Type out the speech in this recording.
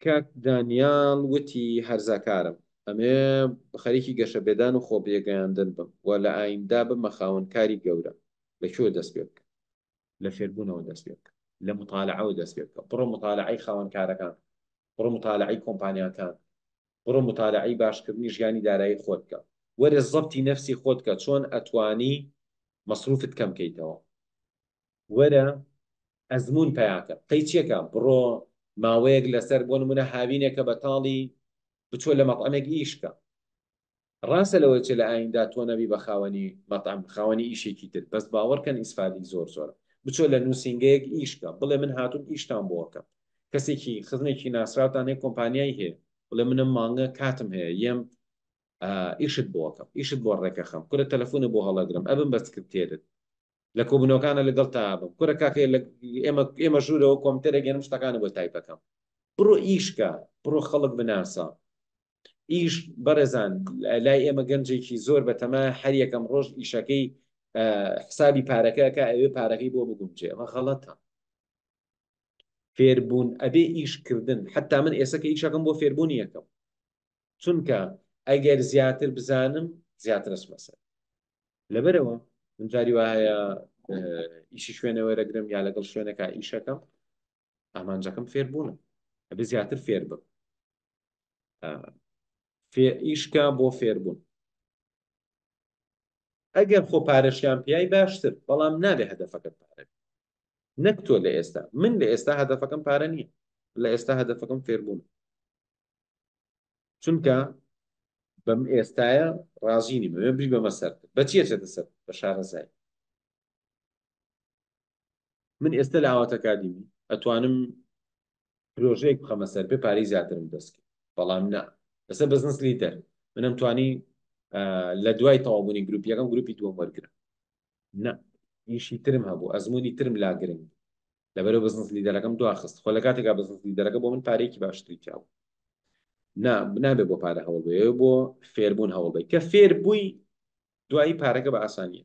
کاک دانیال وتی هەرزاکارم ئەمێ خەریکی گەشە بێدان و خۆبێگەیاندن بم و لە ئایندا بمە خاوەنکاری گەورە لەکوێ دەست پێ بکەم لە فێربوونەوە دەست پێ بکەم لە مطالعەوە دەست پێ بکەم بڕۆ مطالعەی خاوەنکارەکان بڕۆ مطالعەی کۆمپانیاکان بڕۆ مطالعەی باشکردنی ژیانی دارایی خۆت بکە وەرە زەبتی نەفسی خۆت کە چۆن ئەتوانی مەسروفت کەم بکەیتەوە وەرە ئەزمون پیاکە قەی چیەکە بڕۆ ماوەیەک لەسەر بۆ نمونە هاوینێکە بەتاڵی بچۆ لە مەطعمێک ئیشکە ڕاستە لەوە چ لە ئایندا تۆ نەبی بە خاوەنی مەطعم خاوەنی ئیشێکی تر بەس باوەڕکەن ئیسفادی زۆر زۆرە بچۆ لە نووسنگەیەک ئیشکە بڵێ من هاتوون ئیشتان بۆکەم کەسێکی خزمێکی ناسراوتان هەیە کۆمپانیای هەیە بڵێ منم مانگە کاتم هەیە یەم ئیشت بۆکەم ئیشت بۆ ڕێکەخەم کورە تەلەفۆنە بۆ هەڵەگرم ئەبم بە سکرتێرت لە کۆبنەوەکانە لەگەڵ تابم کورە کاکە ئێمە ژوورەوە کۆمپیوتەرە گەنم شتەکانە بۆ تایپەکەم بڕۆ ئیشکە بڕۆ خەڵک بناسە ئیش بەڕێزان لای ئێمە گەنجێکی زۆر بەتەمە هەر یەکەم ڕۆژ ئیشەکەی حسابی پارەکەکە ئەوێ پارەکەی بۆ بگومچێ ئەمە غەڵەتە فێربوون ئەبێ ئیشکردن حتا من ئێستا ئیشەکەم بۆ فێربوونی یەکەم چونکە ئەگەر زیاتر بزانم زیاتر ئەسمەسەر لەبەرەوە من جاری وایە ئیشی شوێنەوە رەگرم یا لەگەڵ شوێنەکە ئیشەکەم ئامانجەکەم فێربوونم ئەبێ زیاتر فێر بم ئیشکە بۆ فێربوون ئەگەر خۆ پارەشیان پیای باشتر بەڵام نابێ هەدەفەکەت پارە نەک تۆ لە ئێستا من لە ئێستا هەدەفەکەم پارە نییە لە ئێستا هەدەفەکەم فێربوون چونکە بەم ئێستایە ڕازینی بێ بری بەمە سەر بە چیە چێتە سەر بە شارەزای من ئێستا لە ئاوات ئەکادیمی ئەتوانم پرۆژەیەک بخەمە سەر پێ پارەی زیاترم دەستکرد بەڵام نا لەسەر بزنس لیدەر منم توانی لە دوای تەواوبوونی گروپیەکەم گروپی دووەم وەرگرم نا ئیشی ترم هەبوو ئەزمموی ترم لا گرنگ لەبەرەوە بزنس لیدەرەکەم دواخست خۆ لە کاتێکا بزنس لیدەرەکە بۆ من پارێکی باشتری چاو نابێ بۆ پارە هەوڵ بێ بۆ فێربوون هەوڵ بێ کە فێر بووی دوایی پارەکە بە ئاسانیە